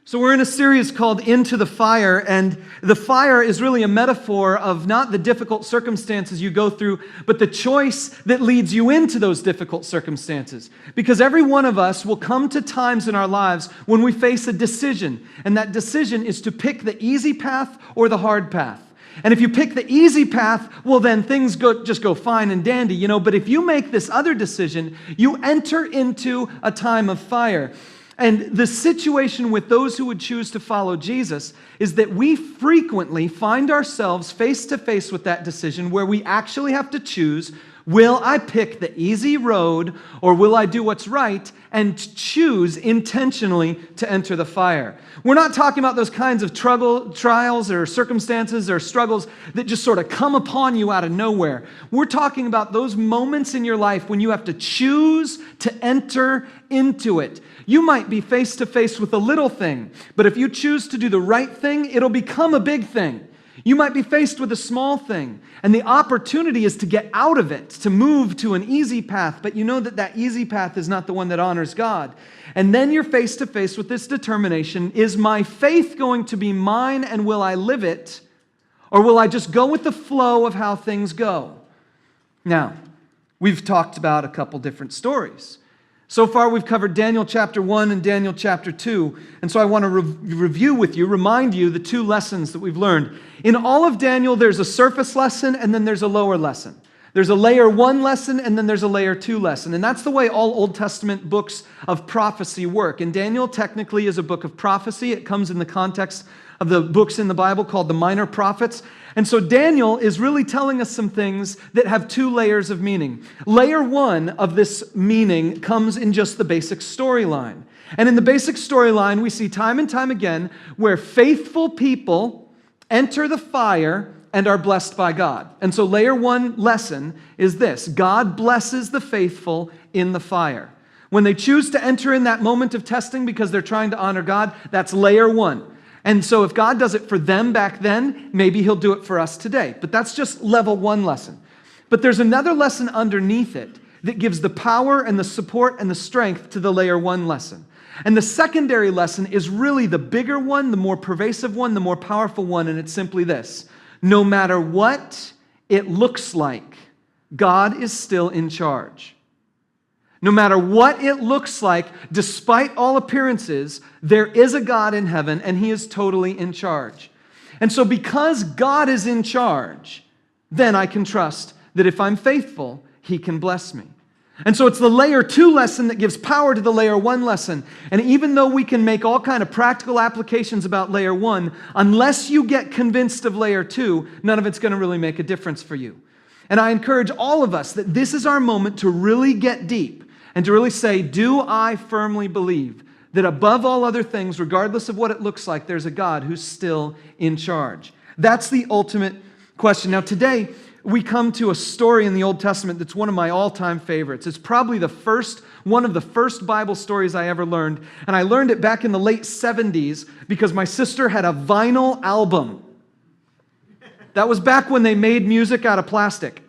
So we're in a series called Into the Fire, and the fire is really a metaphor of not the difficult circumstances you go through, but the choice that leads you into those difficult circumstances. Because every one of us will come to times in our lives when we face a decision, and that decision is to pick the easy path or the hard path. And if you pick the easy path, well, then things just go fine and dandy, you know. But if you make this other decision, you enter into a time of fire. And the situation with those who would choose to follow Jesus is that we frequently find ourselves face to face with that decision where we actually have to choose, will I pick the easy road or will I do what's right and choose intentionally to enter the fire? We're not talking about those kinds of trials or circumstances or struggles that just sort of come upon you out of nowhere. We're talking about those moments in your life when you have to choose to enter into it. You might be face to face with a little thing, but if you choose to do the right thing, it'll become a big thing. You might be faced with a small thing, and the opportunity is to get out of it, to move to an easy path, but you know that that easy path is not the one that honors God. And then you're face to face with this determination, is my faith going to be mine and will I live it, or will I just go with the flow of how things go? Now, we've talked about a couple different stories. So far, we've covered Daniel chapter 1 and Daniel chapter 2, and so I want to review with you, remind you the two lessons that we've learned. In all of Daniel, there's a surface lesson and then there's a lower lesson. There's a layer 1 lesson and then there's a layer 2 lesson, and that's the way all Old Testament books of prophecy work. And Daniel technically is a book of prophecy. It comes in the context of the books in the Bible called the minor prophets. And so Daniel is really telling us some things that have two layers of meaning. Layer 1 of this meaning comes in just the basic storyline. And in the basic storyline, we see time and time again where faithful people enter the fire and are blessed by God. And so layer 1 lesson is this: God blesses the faithful in the fire. When they choose to enter in that moment of testing because they're trying to honor God, that's layer 1. And so if God does it for them back then, maybe He'll do it for us today. But that's just level 1 lesson. But there's another lesson underneath it that gives the power and the support and the strength to the layer 1 lesson. And the secondary lesson is really the bigger one, the more pervasive one, the more powerful one, and it's simply this: no matter what it looks like, God is still in charge. No matter what it looks like, despite all appearances, there is a God in heaven and He is totally in charge. And so because God is in charge, then I can trust that if I'm faithful, He can bless me. And so it's the layer 2 lesson that gives power to the layer 1 lesson. And even though we can make all kind of practical applications about layer 1, unless you get convinced of layer 2, none of it's going to really make a difference for you. And I encourage all of us that this is our moment to really get deep and to really say, do I firmly believe that above all other things, regardless of what it looks like, there's a God who's still in charge? That's the ultimate question. Now today, we come to a story in the Old Testament that's one of my all-time favorites. It's probably one of the first Bible stories I ever learned, and I learned it back in the late 70s because my sister had a vinyl album. That was back when they made music out of plastic.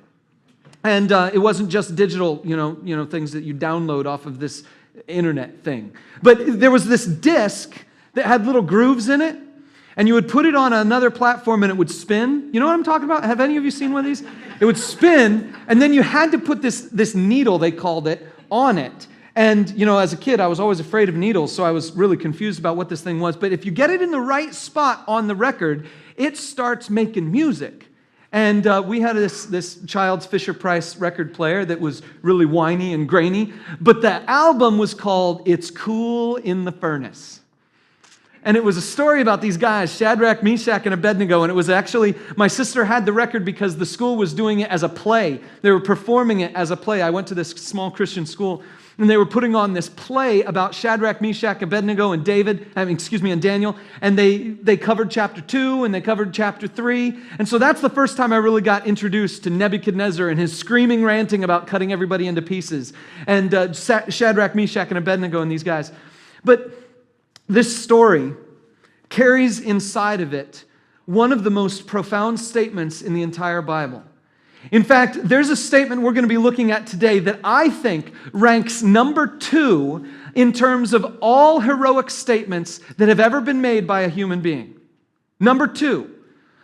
And it wasn't just digital, things that you download off of this internet thing. But there was this disc that had little grooves in it, and you would put it on another platform and it would spin. You know what I'm talking about? Have any of you seen one of these? It would spin, and then you had to put this needle, they called it, on it. And, as a kid, I was always afraid of needles, so I was really confused about what this thing was. But if you get it in the right spot on the record, it starts making music. And we had this Childs Fisher-Price record player that was really whiny and grainy, but the album was called It's Cool in the Furnace. And it was a story about these guys, Shadrach, Meshach, and Abednego, and it was actually, my sister had the record because the school was doing it as a play. They were performing it as a play. I went to this small Christian school, and they were putting on this play about Shadrach, Meshach, Abednego, and and Daniel, and they covered chapter 2, and they covered chapter 3, and so that's the first time I really got introduced to Nebuchadnezzar and his screaming, ranting about cutting everybody into pieces, and Shadrach, Meshach, and Abednego, and these guys. But this story carries inside of it one of the most profound statements in the entire Bible. In fact, there's a statement we're going to be looking at today that I think ranks number 2 in terms of all heroic statements that have ever been made by a human being. Number 2.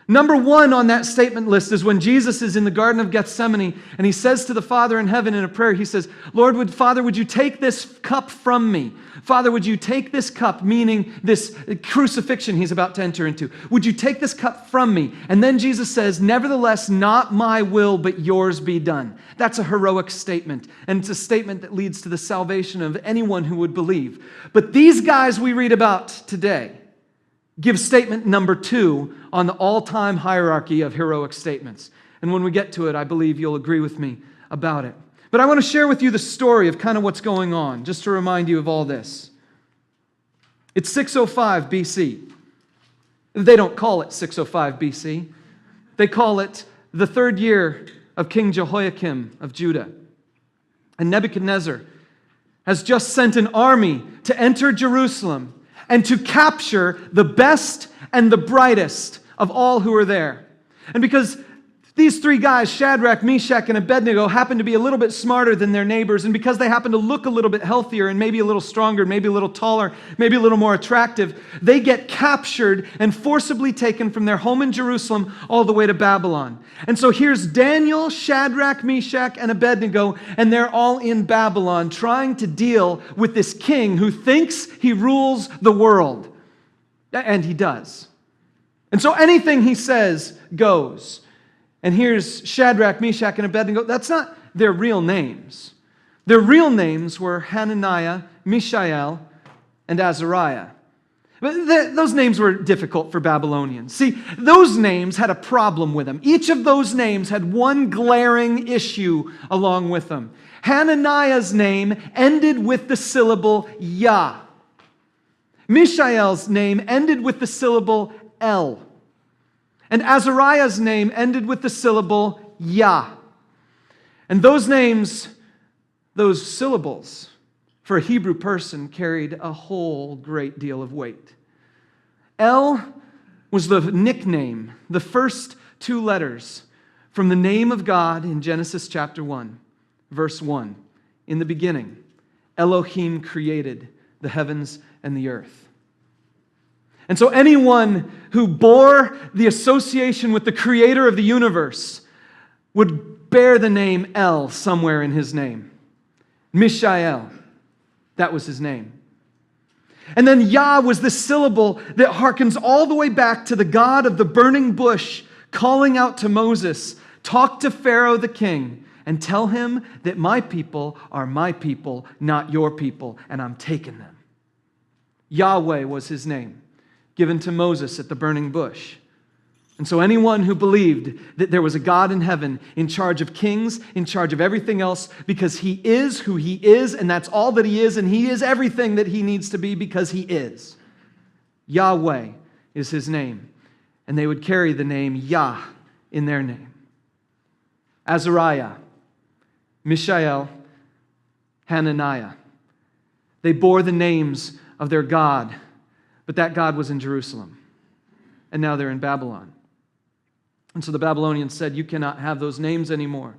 Number 1 on that statement list is when Jesus is in the Garden of Gethsemane and he says to the Father in heaven in a prayer, he says, Father, would you take this cup from me? Father, would you take this cup, meaning this crucifixion he's about to enter into. Would you take this cup from me? And then Jesus says, nevertheless, not my will, but yours be done. That's a heroic statement, and it's a statement that leads to the salvation of anyone who would believe. But these guys we read about today give statement number 2 on the all-time hierarchy of heroic statements. And when we get to it, I believe you'll agree with me about it. But I want to share with you the story of kind of what's going on, just to remind you of all this. It's 605 BC. They don't call it 605 BC. They call it the 3rd year of King Jehoiakim of Judah. And Nebuchadnezzar has just sent an army to enter Jerusalem and to capture the best and the brightest of all who are there. And because these 3 guys, Shadrach, Meshach, and Abednego, happen to be a little bit smarter than their neighbors, and because they happen to look a little bit healthier and maybe a little stronger, maybe a little taller, maybe a little more attractive, they get captured and forcibly taken from their home in Jerusalem all the way to Babylon. And so here's Daniel, Shadrach, Meshach, and Abednego, and they're all in Babylon trying to deal with this king who thinks he rules the world. And he does. And so anything he says goes. And here's Shadrach, Meshach, and Abednego. That's not their real names. Their real names were Hananiah, Mishael, and Azariah. But those names were difficult for Babylonians. See, those names had a problem with them. Each of those names had one glaring issue along with them. Hananiah's name ended with the syllable Yah. Mishael's name ended with the syllable El. And Azariah's name ended with the syllable Yah. And those names, those syllables, for a Hebrew person carried a whole great deal of weight. El was the nickname, the first 2 letters from the name of God in Genesis chapter 1, verse 1. In the beginning, Elohim created the heavens and the earth. And so anyone who bore the association with the creator of the universe would bear the name El somewhere in his name. Mishael, that was his name. And then Yah was the syllable that harkens all the way back to the God of the burning bush calling out to Moses, talk to Pharaoh the king and tell him that my people are my people, not your people, and I'm taking them. Yahweh was his name, given to Moses at the burning bush. And so anyone who believed that there was a God in heaven in charge of kings, in charge of everything else, because he is who he is, and that's all that he is, and he is everything that he needs to be because he is. Yahweh is his name. And they would carry the name Yah in their name. Azariah, Mishael, Hananiah. They bore the names of their God, but that God was in Jerusalem. And now they're in Babylon. And so the Babylonians said, you cannot have those names anymore.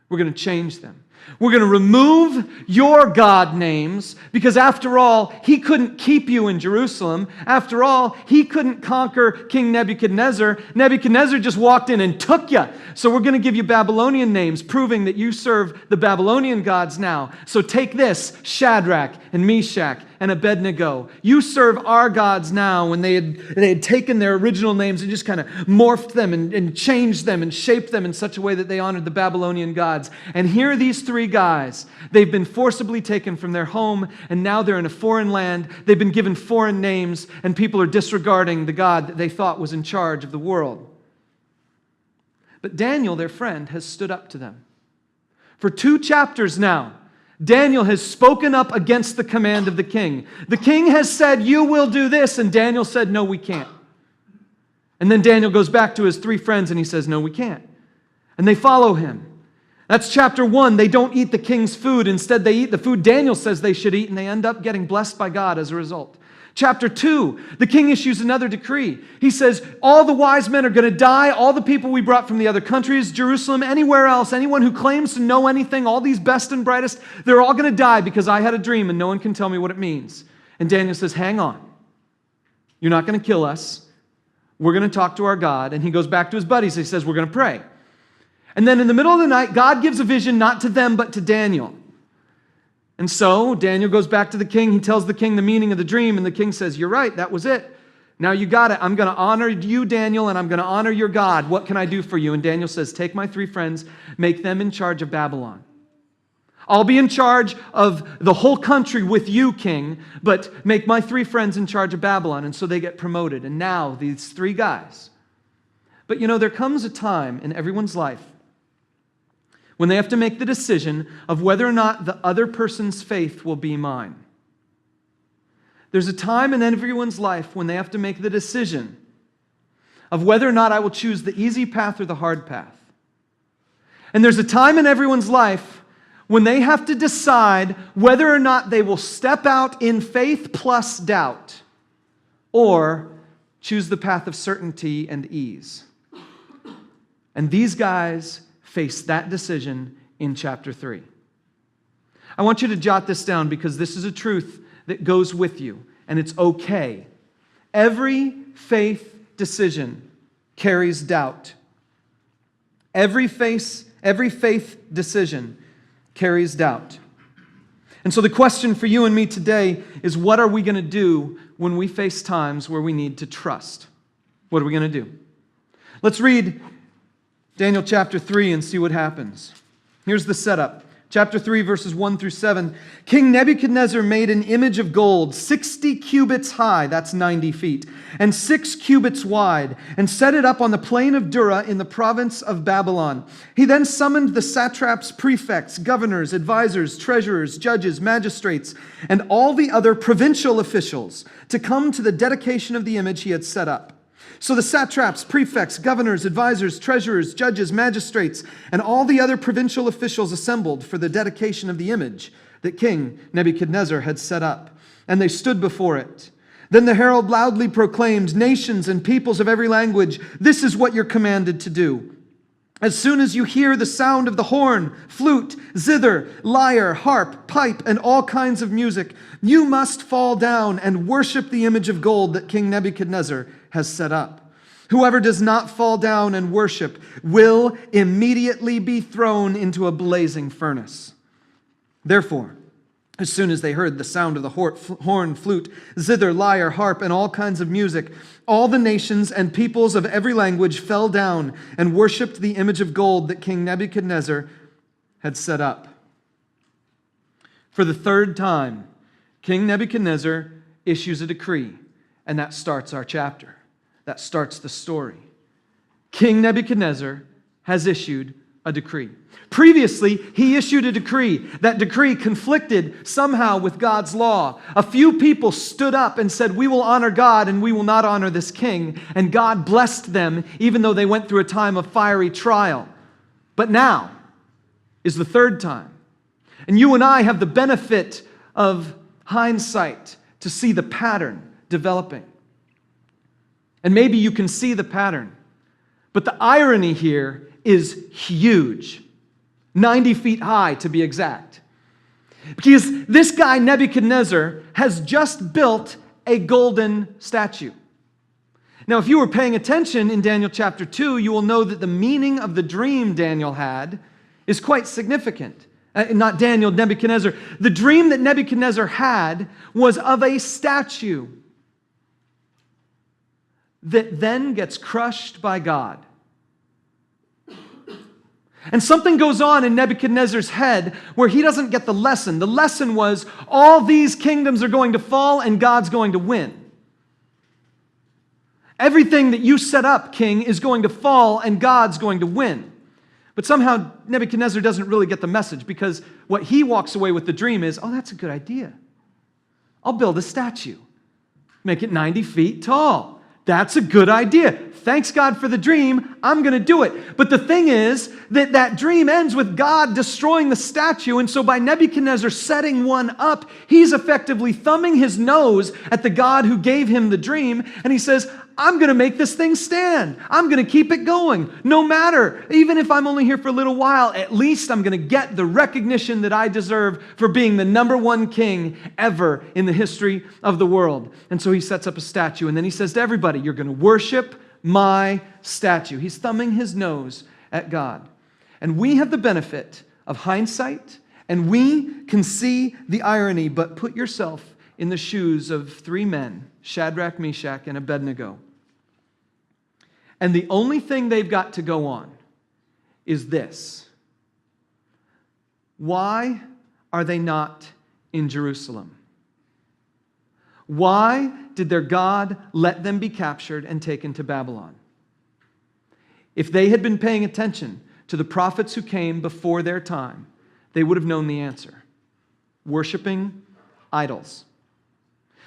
We're going to change them. We're going to remove your God names because after all, he couldn't keep you in Jerusalem. After all, he couldn't conquer King Nebuchadnezzar. Nebuchadnezzar just walked in and took you. So we're going to give you Babylonian names, proving that you serve the Babylonian gods now. So take this, Shadrach and Meshach and Abednego. You serve our gods now. When they had taken their original names and just kind of morphed them and changed them and shaped them in such a way that they honored the Babylonian gods. And here are these 3 guys. They've been forcibly taken from their home, and now they're in a foreign land. They've been given foreign names, and people are disregarding the God that they thought was in charge of the world. But Daniel, their friend, has stood up to them. For 2 chapters now, Daniel has spoken up against the command of the king. The king has said, you will do this, and Daniel said, no, we can't. And then Daniel goes back to his 3 friends, and he says, no, we can't. And they follow him. That's chapter 1. They don't eat the king's food. Instead, they eat the food Daniel says they should eat, and they end up getting blessed by God as a result. Chapter 2, the king issues another decree. He says, all the wise men are going to die, all the people we brought from the other countries, Jerusalem, anywhere else, anyone who claims to know anything, all these best and brightest, they're all going to die because I had a dream and no one can tell me what it means. And Daniel says, hang on. You're not going to kill us. We're going to talk to our God. And he goes back to his buddies. He says, we're going to pray. And then in the middle of the night, God gives a vision not to them but to Daniel. And so Daniel goes back to the king. He tells the king the meaning of the dream, and the king says, you're right, that was it. Now you got it. I'm going to honor you, Daniel, and I'm going to honor your God. What can I do for you? And Daniel says, take my 3 friends, make them in charge of Babylon. I'll be in charge of the whole country with you, king, but make my 3 friends in charge of Babylon. And so they get promoted. And now these 3 guys. But there comes a time in everyone's life when they have to make the decision of whether or not the other person's faith will be mine. There's a time in everyone's life when they have to make the decision of whether or not I will choose the easy path or the hard path. And there's a time in everyone's life when they have to decide whether or not they will step out in faith plus doubt or choose the path of certainty and ease. And these guys face that decision in chapter 3. I want you to jot this down because this is a truth that goes with you, and it's okay. Every faith decision carries doubt. Every faith decision carries doubt. And so the question for you and me today is, what are we going to do when we face times where we need to trust? What are we going to do? Let's read Daniel chapter 3 and see what happens. Here's the setup. Chapter 3, verses 1 through 7. King Nebuchadnezzar made an image of gold, 60 cubits high, that's 90 feet, and 6 cubits wide, and set it up on the plain of Dura in the province of Babylon. He then summoned the satraps, prefects, governors, advisors, treasurers, judges, magistrates, and all the other provincial officials to come to the dedication of the image he had set up. So the satraps, prefects, governors, advisors, treasurers, judges, magistrates, and all the other provincial officials assembled for the dedication of the image that King Nebuchadnezzar had set up. And they stood before it. Then the herald loudly proclaimed, nations and peoples of every language, this is what you're commanded to do. As soon as you hear the sound of the horn, flute, zither, lyre, harp, pipe, and all kinds of music, you must fall down and worship the image of gold that King Nebuchadnezzar has set up. Whoever does not fall down and worship will immediately be thrown into a blazing furnace. Therefore, as soon as they heard the sound of the horn, flute, zither, lyre, harp, and all kinds of music, all the nations and peoples of every language fell down and worshipped the image of gold that King Nebuchadnezzar had set up. For the 3rd time, King Nebuchadnezzar issues a decree, and that starts our chapter. That starts the story. King Nebuchadnezzar has issued a decree. Previously, he issued a decree. That decree conflicted somehow with God's law. A few people stood up and said, we will honor God and we will not honor this king. And God blessed them, even though they went through a time of fiery trial. But now is the 3rd time. And you and I have the benefit of hindsight to see the pattern developing. And maybe you can see the pattern. But the irony here is huge. 90 feet high, to be exact. Because this guy, Nebuchadnezzar, has just built a golden statue. Now, if you were paying attention in Daniel chapter 2, you will know that the meaning of the dream Daniel had is quite significant. Not Daniel, Nebuchadnezzar. The dream that Nebuchadnezzar had was of a statue that then gets crushed by God. And something goes on in Nebuchadnezzar's head where he doesn't get the lesson. The lesson was all these kingdoms are going to fall and God's going to win. Everything that you set up, king, is going to fall and God's going to win. But somehow Nebuchadnezzar doesn't really get the message, because what he walks away with the dream is, oh, that's a good idea. I'll build a statue. Make it 90 feet tall. That's a good idea. Thanks God for the dream. I'm going to do it. But the thing is that dream ends with God destroying the statue. And so by Nebuchadnezzar setting one up, he's effectively thumbing his nose at the God who gave him the dream. And he says, I'm going to make this thing stand. I'm going to keep it going. No matter, even if I'm only here for a little while, at least I'm going to get the recognition that I deserve for being the number one king ever in the history of the world. And so he sets up a statue. And then he says to everybody, you're going to worship my statue. He's thumbing his nose at God. And we have the benefit of hindsight, and we can see the irony, but put yourself in the shoes of three men, Shadrach, Meshach, and Abednego. And the only thing they've got to go on is this. Why are they not in Jerusalem? Why did their God let them be captured and taken to Babylon? If they had been paying attention to the prophets who came before their time, they would have known the answer. Worshiping idols.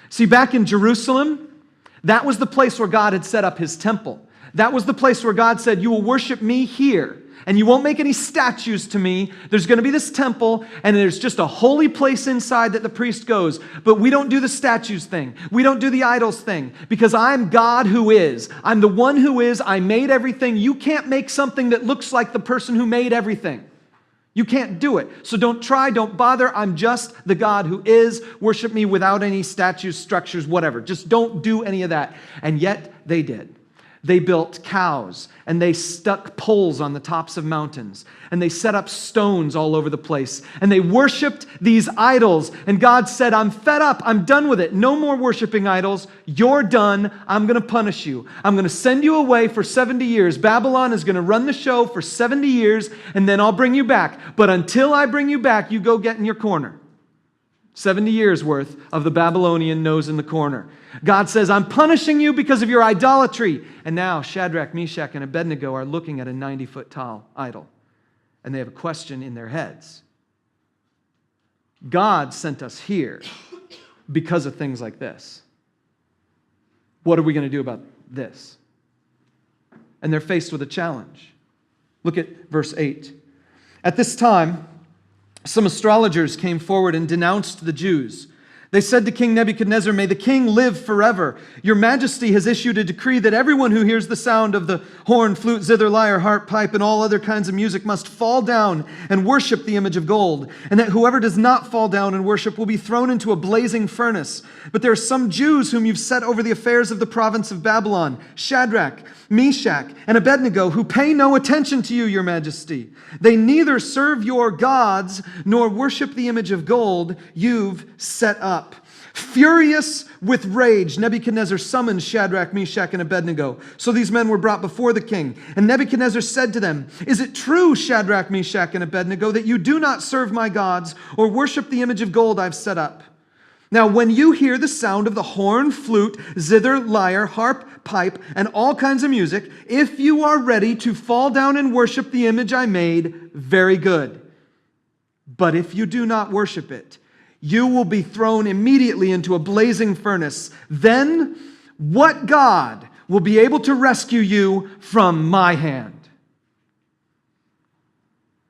See, back in Jerusalem, that was the place where God had set up his temple. That was the place where God said, you will worship me here, and you won't make any statues to me. There's going to be this temple, and there's just a holy place inside that the priest goes. But we don't do the statues thing. We don't do the idols thing, because I'm God who is. I'm the one who is. I made everything. You can't make something that looks like the person who made everything. You can't do it. So don't try, don't bother. I'm just the God who is. Worship me without any statues, structures, whatever. Just don't do any of that. And yet they did. They built cows, and they stuck poles on the tops of mountains, and they set up stones all over the place, and they worshiped these idols. And God said, I'm fed up. I'm done with it. No more worshiping idols. You're done. I'm going to punish you. I'm going to send you away for 70 years. Babylon is going to run the show for 70 years, and then I'll bring you back. But until I bring you back, you go get in your corner. 70 years worth of the Babylonian nose in the corner. God says, I'm punishing you because of your idolatry. And now Shadrach, Meshach, and Abednego are looking at a 90-foot tall idol. And they have a question in their heads. God sent us here because of things like this. What are we going to do about this? And they're faced with a challenge. Look at verse 8. At this time, some astrologers came forward and denounced the Jews. They said to King Nebuchadnezzar, may the king live forever. Your majesty has issued a decree that everyone who hears the sound of the horn, flute, zither, lyre, harp, pipe, and all other kinds of music must fall down and worship the image of gold, and that whoever does not fall down and worship will be thrown into a blazing furnace. But there are some Jews whom you've set over the affairs of the province of Babylon, Shadrach, Meshach, and Abednego, who pay no attention to you, your majesty. They neither serve your gods nor worship the image of gold you've set up. Furious with rage, Nebuchadnezzar summoned Shadrach, Meshach, and Abednego. So these men were brought before the king. And Nebuchadnezzar said to them, is it true, Shadrach, Meshach, and Abednego, that you do not serve my gods or worship the image of gold I've set up? Now, when you hear the sound of the horn, flute, zither, lyre, harp, pipe, and all kinds of music, if you are ready to fall down and worship the image I made, very good. But if you do not worship it, you will be thrown immediately into a blazing furnace. Then what God will be able to rescue you from my hand?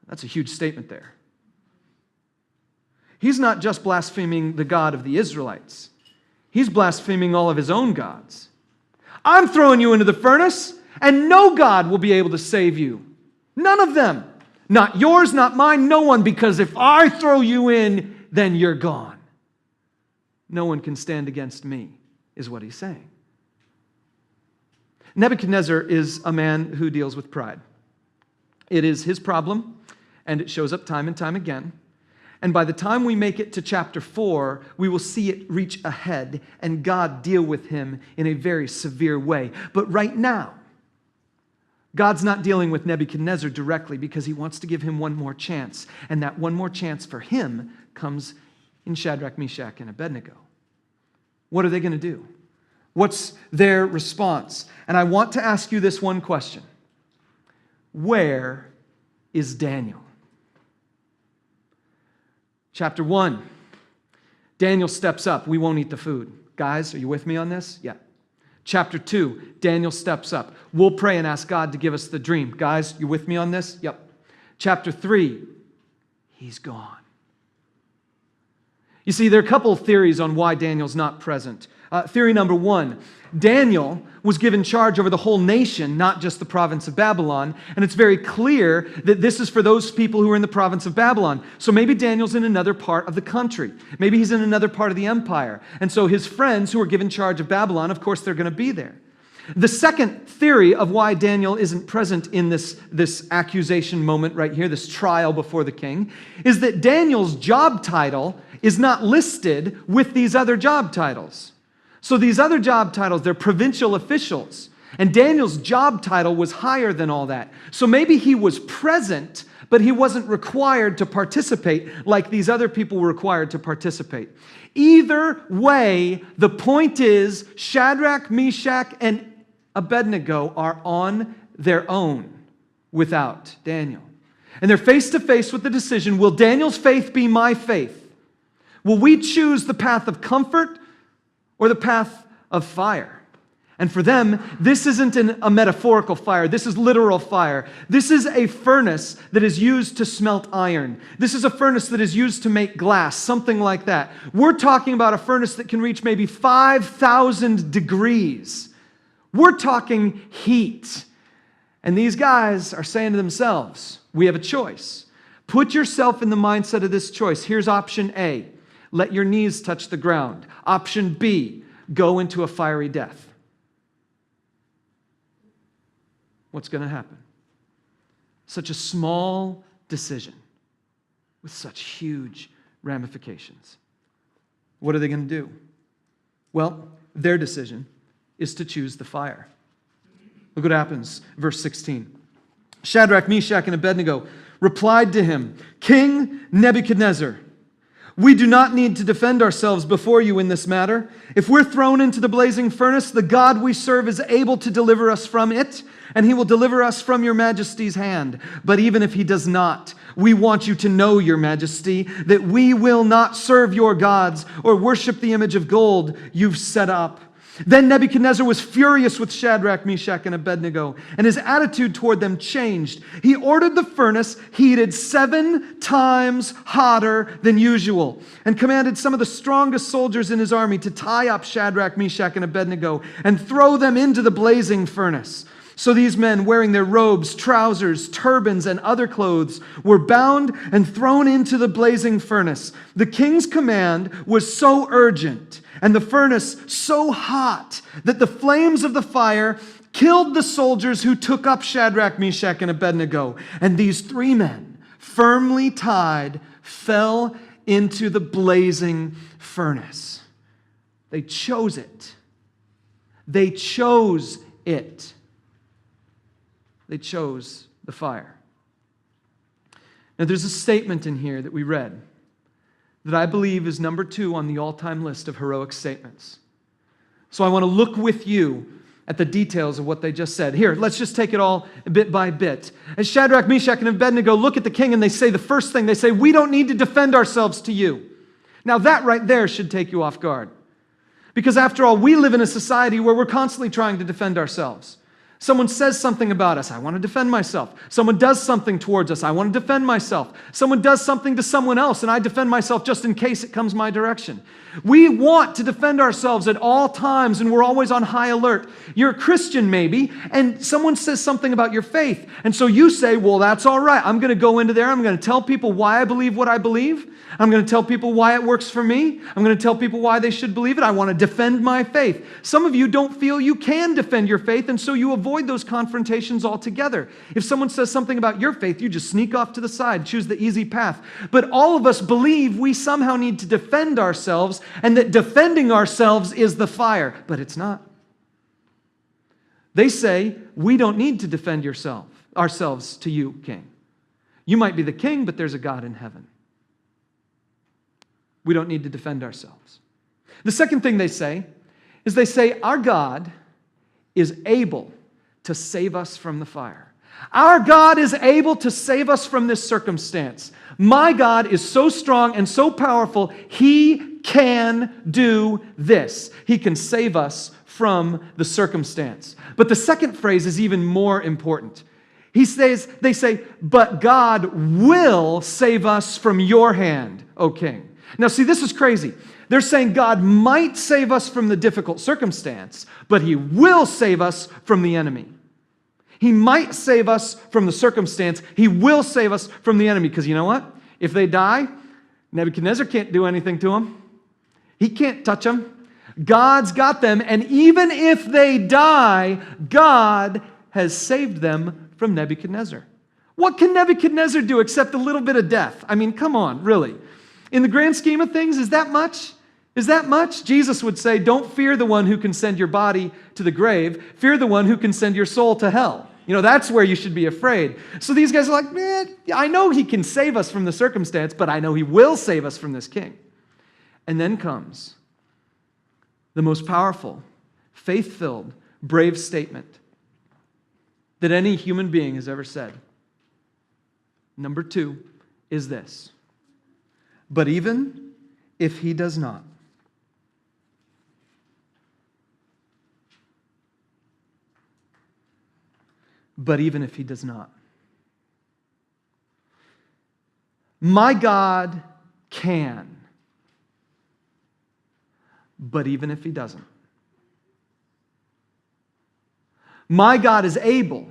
That's a huge statement there. He's not just blaspheming the God of the Israelites. He's blaspheming all of his own gods. I'm throwing you into the furnace, and no God will be able to save you. None of them. Not yours, not mine, no one, because if I throw you in, then you're gone. No one can stand against me, is what he's saying. Nebuchadnezzar is a man who deals with pride. It is his problem, and it shows up time and time again. And by the time we make it to chapter 4, we will see it reach a head and God deal with him in a very severe way. But right now, God's not dealing with Nebuchadnezzar directly because he wants to give him one more chance. And that one more chance for him comes in Shadrach, Meshach, and Abednego. What are they going to do? What's their response? And I want to ask you this one question. Where is Daniel? Chapter 1, Daniel steps up. We won't eat the food. Guys, are you with me on this? Yeah. Chapter 2, Daniel steps up. We'll pray and ask God to give us the dream. Guys, you with me on this? Yep. Chapter 3, he's gone. You see, there are a couple of theories on why Daniel's not present. Theory number one, Daniel was given charge over the whole nation, not just the province of Babylon, and it's very clear that this is for those people who are in the province of Babylon. So maybe Daniel's in another part of the country. Maybe he's in another part of the empire. And so his friends who are given charge of Babylon, of course, they're going to be there. The second theory of why Daniel isn't present in this accusation moment right here, this trial before the king, is that Daniel's job title is not listed with these other job titles. So these other job titles, they're provincial officials. And Daniel's job title was higher than all that. So maybe he was present, but he wasn't required to participate like these other people were required to participate. Either way, the point is Shadrach, Meshach, and Abednego are on their own without Daniel. And they're face to face with the decision, will Daniel's faith be my faith? Will we choose the path of comfort or the path of fire? And for them, this isn't a metaphorical fire. This is literal fire. This is a furnace that is used to smelt iron. This is a furnace that is used to make glass, something like that. We're talking about a furnace that can reach maybe 5,000 degrees. We're talking heat. And these guys are saying to themselves, we have a choice. Put yourself in the mindset of this choice. Here's option A. Let your knees touch the ground. Option B, go into a fiery death. What's going to happen? Such a small decision with such huge ramifications. What are they going to do? Well, their decision is to choose the fire. Look what happens, verse 16. Shadrach, Meshach, and Abednego replied to him, King Nebuchadnezzar, we do not need to defend ourselves before you in this matter. If we're thrown into the blazing furnace, the God we serve is able to deliver us from it, and he will deliver us from your majesty's hand. But even if he does not, we want you to know, your majesty, that we will not serve your gods or worship the image of gold you've set up. Then Nebuchadnezzar was furious with Shadrach, Meshach, and Abednego, and his attitude toward them changed. He ordered the furnace heated 7 times hotter than usual, and commanded some of the strongest soldiers in his army to tie up Shadrach, Meshach, and Abednego and throw them into the blazing furnace. So these men, wearing their robes, trousers, turbans, and other clothes, were bound and thrown into the blazing furnace. The king's command was so urgent, and the furnace so hot, that the flames of the fire killed the soldiers who took up Shadrach, Meshach, and Abednego. And these 3 men, firmly tied, fell into the blazing furnace. They chose it. They chose it. They chose the fire. Now, there's a statement in here that we read that I believe is number 2 on the all-time list of heroic statements. So I want to look with you at the details of what they just said. Here, let's just take it all bit by bit. As Shadrach, Meshach, and Abednego look at the king and they say the first thing, they say, we don't need to defend ourselves to you. Now that right there should take you off guard. Because after all, we live in a society where we're constantly trying to defend ourselves. Someone says something about us, I want to defend myself. Someone does something towards us, I want to defend myself. Someone does something to someone else, and I defend myself just in case it comes my direction. We want to defend ourselves at all times, and we're always on high alert. You're a Christian maybe, and someone says something about your faith, and so you say, well, that's all right. I'm going to go into there, I'm going to tell people why I believe what I believe. I'm going to tell people why it works for me. I'm going to tell people why they should believe it. I want to defend my faith. Some of you don't feel you can defend your faith, and so you avoid those confrontations altogether. If someone says something about your faith, you just sneak off to the side, choose the easy path. But all of us believe we somehow need to defend ourselves, and that defending ourselves is the fire. But it's not. They say, we don't need to defend ourselves to you, king. You might be the king, but there's a God in heaven. We don't need to defend ourselves. The second thing they say is they say, our God is able to save us from the fire. Our God is able to save us from this circumstance. My God is so strong and so powerful, He can do this. He can save us from the circumstance. But the second phrase is even more important. They say, but God will save us from your hand, O king. Now see, this is crazy. They're saying God might save us from the difficult circumstance, but he will save us from the enemy. He might save us from the circumstance. He will save us from the enemy. Because you know what? If they die, Nebuchadnezzar can't do anything to them. He can't touch them. God's got them. And even if they die, God has saved them from Nebuchadnezzar. What can Nebuchadnezzar do except a little bit of death? I mean, come on, really. In the grand scheme of things, is that much? Is that much? Jesus would say, don't fear the one who can send your body to the grave. Fear the one who can send your soul to hell. You know, that's where you should be afraid. So these guys are like, man, I know he can save us from the circumstance, but I know he will save us from this king. And then comes the most powerful, faith-filled, brave statement that any human being has ever said. Number 2 is this. But even if he does not, but even if he does not, my God can, but even if he doesn't, my God is able,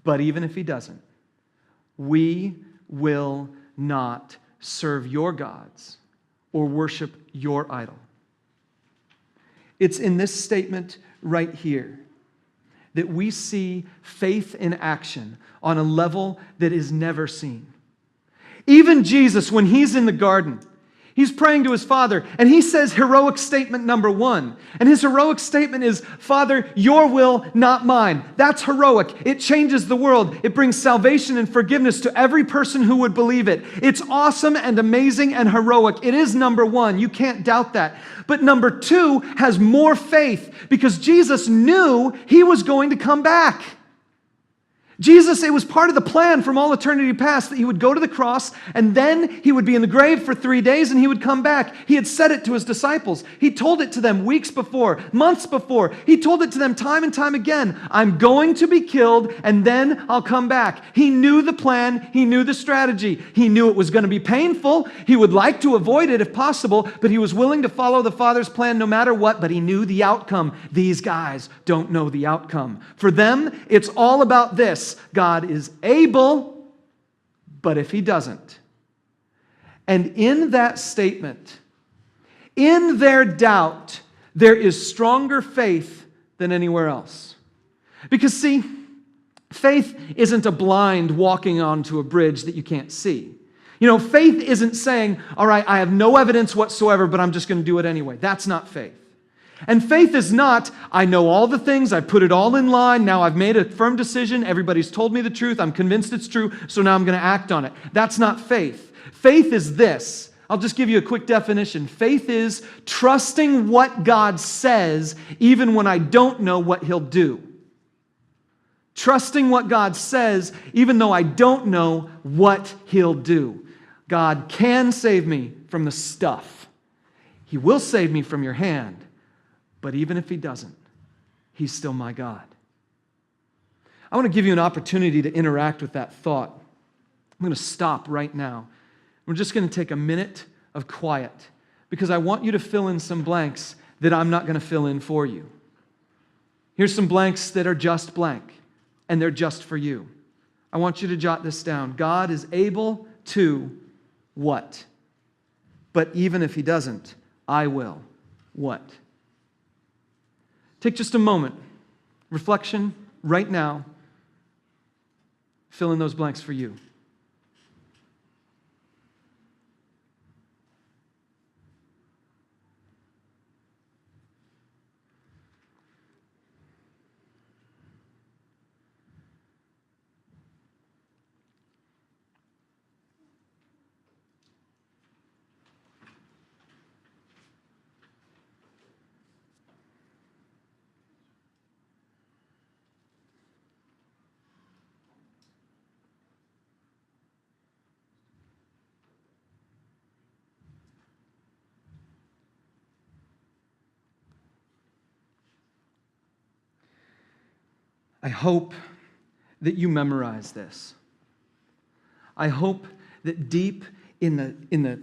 but even if he doesn't, we will not serve your gods or worship your idol. It's in this statement right here that we see faith in action on a level that is never seen. Even Jesus, when he's in the garden, he's praying to his Father, and he says heroic statement number 1. And his heroic statement is, Father, your will, not mine. That's heroic. It changes the world. It brings salvation and forgiveness to every person who would believe it. It's awesome and amazing and heroic. It is number 1. You can't doubt that. But number 2 has more faith because Jesus knew he was going to come back. Jesus, it was part of the plan from all eternity past that he would go to the cross and then he would be in the grave for 3 days and he would come back. He had said it to his disciples. He told it to them weeks before, months before. He told it to them time and time again. I'm going to be killed and then I'll come back. He knew the plan. He knew the strategy. He knew it was going to be painful. He would like to avoid it if possible, but he was willing to follow the Father's plan no matter what, but he knew the outcome. These guys don't know the outcome. For them, it's all about this. God is able, but if he doesn't. And in that statement, in their doubt, there is stronger faith than anywhere else. Because see, faith isn't a blind walking onto a bridge that you can't see. You know, faith isn't saying, all right, I have no evidence whatsoever, but I'm just going to do it anyway. That's not faith. And faith is not, I know all the things, I've put it all in line, now I've made a firm decision, everybody's told me the truth, I'm convinced it's true, so now I'm going to act on it. That's not faith. Faith is this. I'll just give you a quick definition. Faith is trusting what God says even when I don't know what he'll do. Trusting what God says even though I don't know what he'll do. God can save me from the stuff. He will save me from your hand. But even if he doesn't, he's still my God. I want to give you an opportunity to interact with that thought. I'm going to stop right now. We're just going to take a minute of quiet because I want you to fill in some blanks that I'm not going to fill in for you. Here's some blanks that are just blank, and they're just for you. I want you to jot this down. God is able to what? But even if he doesn't, I will. What? Take just a moment. Reflection right now. Fill in those blanks for you. I hope that you memorize this. I hope that deep in the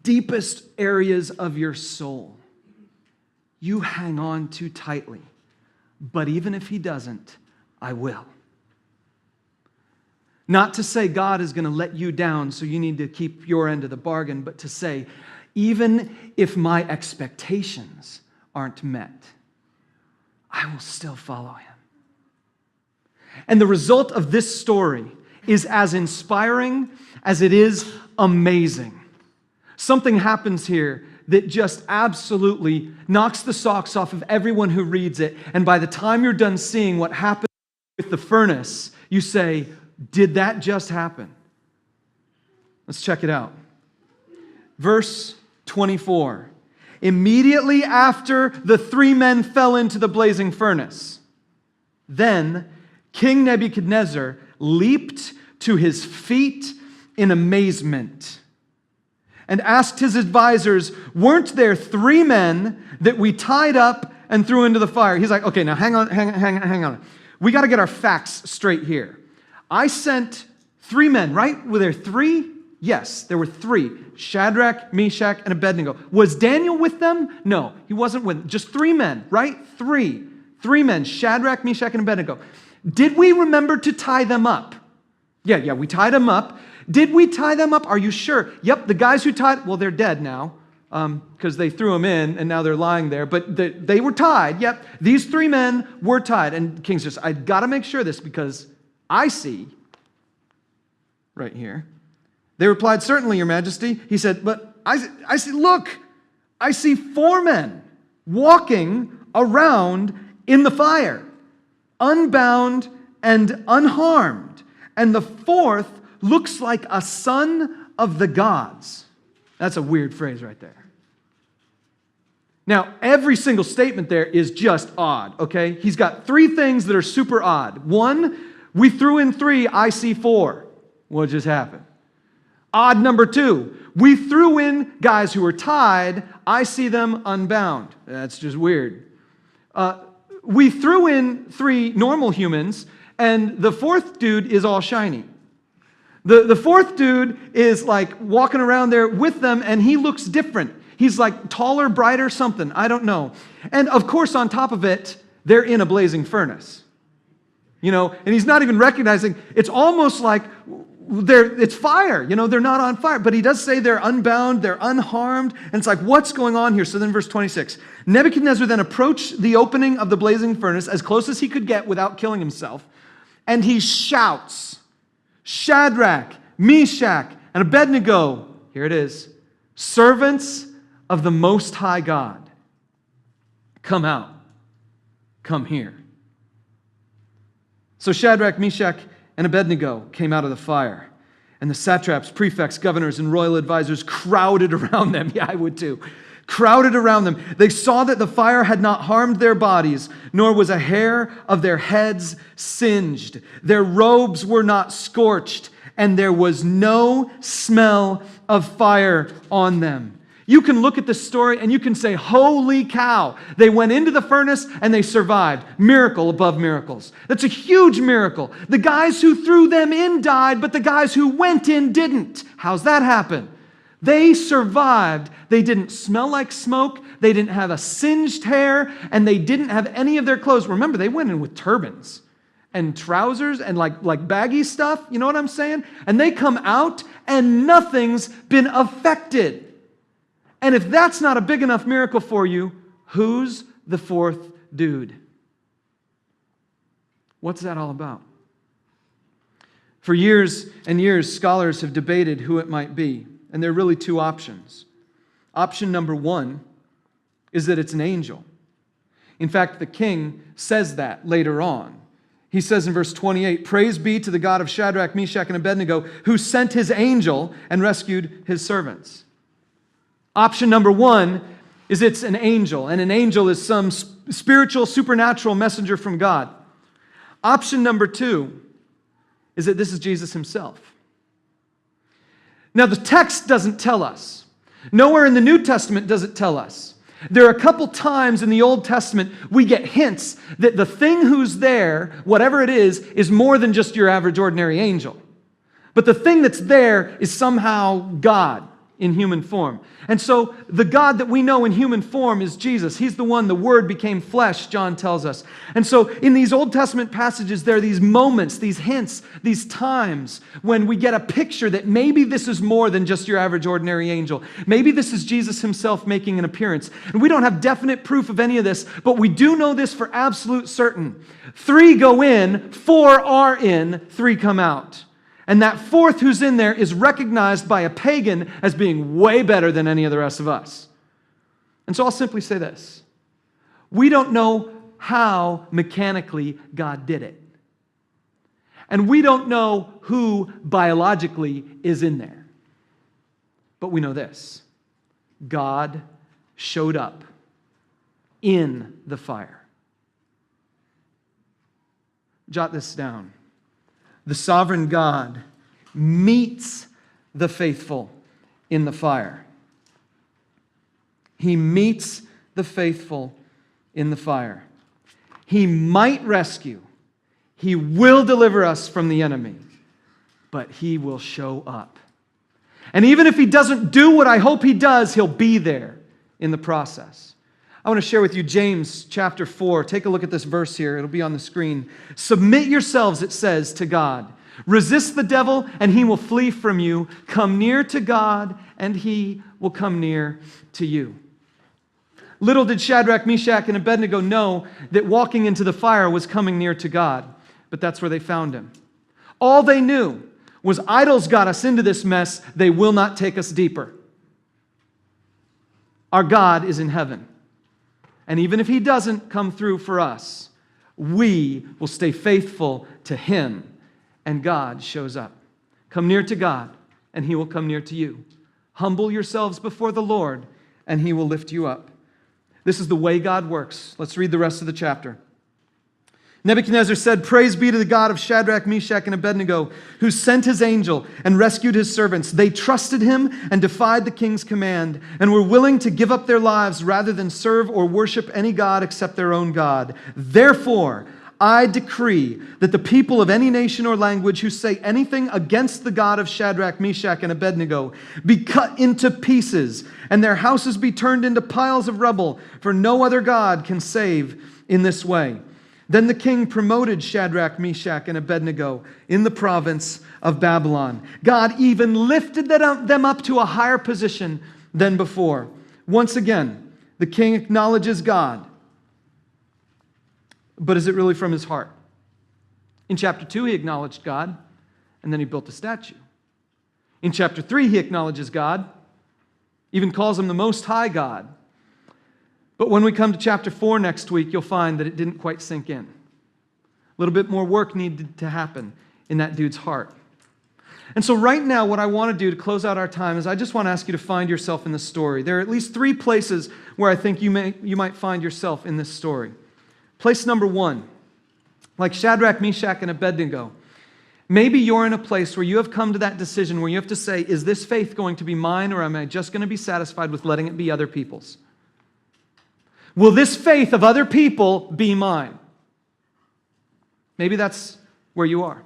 deepest areas of your soul, you hang on too tightly. But even if he doesn't, I will. Not to say God is going to let you down, so you need to keep your end of the bargain, but to say, even if my expectations aren't met, I will still follow him. And the result of this story is as inspiring as it is amazing. Something happens here that just absolutely knocks the socks off of everyone who reads it. And by the time you're done seeing what happened with the furnace, you say, did that just happen? Let's check it out. Verse 24. Immediately after the 3 men fell into the blazing furnace, then King Nebuchadnezzar leaped to his feet in amazement and asked his advisors, weren't there 3 men that we tied up and threw into the fire? He's like, okay, now hang on. We got to get our facts straight here. I sent 3 men, right? Were there 3? Yes, there were 3. Shadrach, Meshach, and Abednego. Was Daniel with them? No, he wasn't with them. Just 3 men, right? 3 men, Shadrach, Meshach, and Abednego. Did we remember to tie them up? Yeah, we tied them up. Did we tie them up? Are you sure? Yep, the guys who tied, well, they're dead now because they threw them in and now they're lying there. But they were tied. Yep, these 3 men were tied. And the king says, I've got to make sure of this because I see right here. They replied, certainly, Your Majesty. He said, but I see, look, I see 4 men walking around in the fire, unbound and unharmed. And the 4th looks like a son of the gods. That's a weird phrase right there. Now, every single statement there is just odd, okay? He's got 3 things that are super odd. 1, we threw in 3, I see 4. What just happened? Odd number 2, we threw in guys who were tied, I see them unbound. That's just weird. We threw in 3 normal humans, and the 4th dude is all shiny. The 4th dude is like walking around there with them, and he looks different. He's like taller, brighter, something. I don't know. And of course, on top of it, they're in a blazing furnace. You know, and he's not even recognizing. It's almost like it's fire. You know, they're not on fire. But he does say they're unbound, they're unharmed. And it's like, what's going on here? So then verse 26. Nebuchadnezzar then approached the opening of the blazing furnace as close as he could get without killing himself. And he shouts, Shadrach, Meshach, and Abednego, here it is, servants of the Most High God, come out, come here. So Shadrach, Meshach, and Abednego came out of the fire, and the satraps, prefects, governors, and royal advisors crowded around them. Yeah, I would too. Crowded around them. They saw that the fire had not harmed their bodies, nor was a hair of their heads singed. Their robes were not scorched, and there was no smell of fire on them. You can look at this story and you can say, holy cow, they went into the furnace and they survived. Miracle above miracles. That's a huge miracle. The guys who threw them in died, but the guys who went in didn't. How's that happen? They survived. They didn't smell like smoke. They didn't have a singed hair, and they didn't have any of their clothes. Remember, they went in with turbans and trousers and like baggy stuff. You know what I'm saying? And they come out, and nothing's been affected. And if that's not a big enough miracle for you, who's the 4th dude? What's that all about? For years and years, scholars have debated who it might be. And there are really 2 options. Option number 1 is that it's an angel. In fact, the king says that later on. He says in verse 28, praise be to the God of Shadrach, Meshach, and Abednego, who sent his angel and rescued his servants. Option number 1 is it's an angel, and an angel is some spiritual, supernatural messenger from God. Option number 2 is that this is Jesus himself. Now, the text doesn't tell us. Nowhere in the New Testament does it tell us. There are a couple times in the Old Testament we get hints that the thing who's there, whatever it is more than just your average ordinary angel. But the thing that's there is somehow God in human form. And so the God that we know in human form is Jesus. He's the one, the Word became flesh, John tells us. And so in these Old Testament passages, there are these moments, these hints, these times when we get a picture that maybe this is more than just your average ordinary angel. Maybe this is Jesus himself making an appearance. And we don't have definite proof of any of this, but we do know this for absolute certain. 3 go in, 4 are in, 3 come out. And that 4th who's in there is recognized by a pagan as being way better than any of the rest of us. And so I'll simply say this. We don't know how mechanically God did it. And we don't know who biologically is in there. But we know this. God showed up in the fire. Jot this down. The sovereign God meets the faithful in the fire. He meets the faithful in the fire. He might rescue. He will deliver us from the enemy, but He will show up. And even if He doesn't do what I hope He does, He'll be there in the process. I want to share with you James chapter 4. Take a look at this verse here. It'll be on the screen. Submit yourselves, it says, to God. Resist the devil, and he will flee from you. Come near to God, and He will come near to you. Little did Shadrach, Meshach, and Abednego know that walking into the fire was coming near to God, but that's where they found Him. All they knew was idols got us into this mess. They will not take us deeper. Our God is in heaven. And even if He doesn't come through for us, we will stay faithful to Him, and God shows up. Come near to God, and He will come near to you. Humble yourselves before the Lord, and He will lift you up. This is the way God works. Let's read the rest of the chapter. Nebuchadnezzar said, "Praise be to the God of Shadrach, Meshach, and Abednego, who sent His angel and rescued His servants. They trusted Him and defied the king's command, and were willing to give up their lives rather than serve or worship any god except their own God. Therefore, I decree that the people of any nation or language who say anything against the God of Shadrach, Meshach, and Abednego be cut into pieces, and their houses be turned into piles of rubble, for no other God can save in this way." Then the king promoted Shadrach, Meshach, and Abednego in the province of Babylon. God even lifted them up to a higher position than before. Once again, the king acknowledges God. But is it really from his heart? In chapter 2, he acknowledged God, and then he built a statue. In chapter 3, he acknowledges God, even calls Him the Most High God. But when we come to chapter 4 next week, you'll find that it didn't quite sink in. A little bit more work needed to happen in that dude's heart. And so right now, what I want to do to close out our time is I just want to ask you to find yourself in this story. There are at least 3 places where I think you might find yourself in this story. Place number 1, like Shadrach, Meshach, and Abednego, maybe you're in a place where you have come to that decision where you have to say, is this faith going to be mine, or am I just going to be satisfied with letting it be other people's? Will this faith of other people be mine? Maybe that's where you are.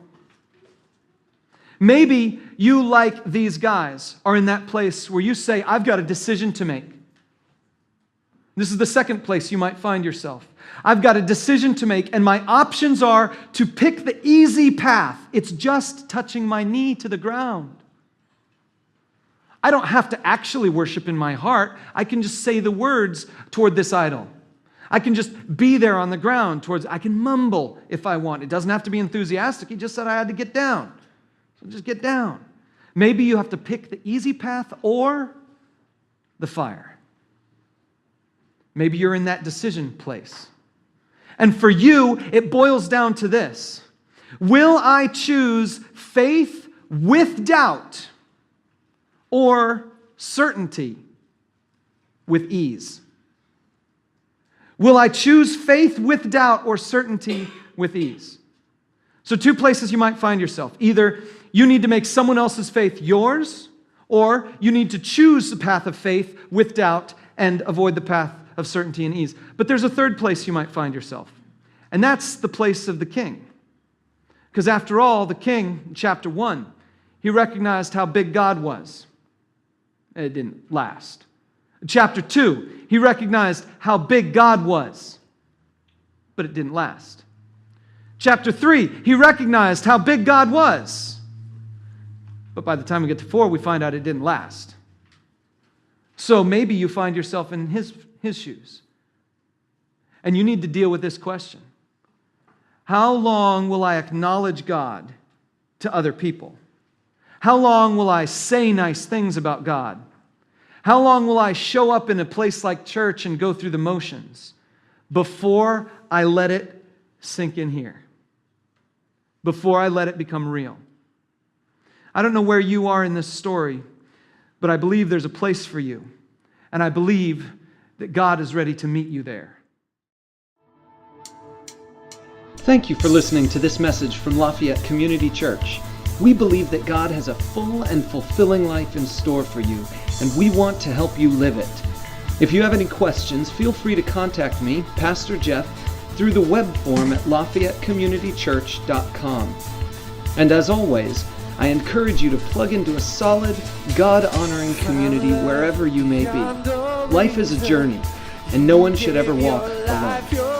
Maybe you, like these guys, are in that place where you say, I've got a decision to make. This is the second place you might find yourself. I've got a decision to make, and my options are to pick the easy path. It's just touching my knee to the ground. I don't have to actually worship in my heart. I can just say the words toward this idol. I can just be there on the ground I can mumble if I want. It doesn't have to be enthusiastic. He just said I had to get down. So just get down. Maybe you have to pick the easy path or the fire. Maybe you're in that decision place. And for you, it boils down to this. Will I choose faith with doubt or certainty with ease? Will I choose faith with doubt or certainty with ease? So 2 places you might find yourself. Either you need to make someone else's faith yours, or you need to choose the path of faith with doubt and avoid the path of certainty and ease. But there's a third place you might find yourself, and that's the place of the king. Because after all, the king, in chapter 1, he recognized how big God was. It didn't last. In chapter 2, he recognized how big God was, but it didn't last. Chapter 3, he recognized how big God was, but by the time we get to 4, we find out it didn't last. So maybe you find yourself in his shoes, and you need to deal with this question. How long will I acknowledge God to other people? How long will I say nice things about God? How long will I show up in a place like church and go through the motions before I let it sink in here? Before I let it become real? I don't know where you are in this story, but I believe there's a place for you. And I believe that God is ready to meet you there. Thank you for listening to this message from Lafayette Community Church. We believe that God has a full and fulfilling life in store for you, and we want to help you live it. If you have any questions, feel free to contact me, Pastor Jeff, through the web form at LafayetteCommunityChurch.com. And as always, I encourage you to plug into a solid, God-honoring community wherever you may be. Life is a journey, and no one should ever walk alone.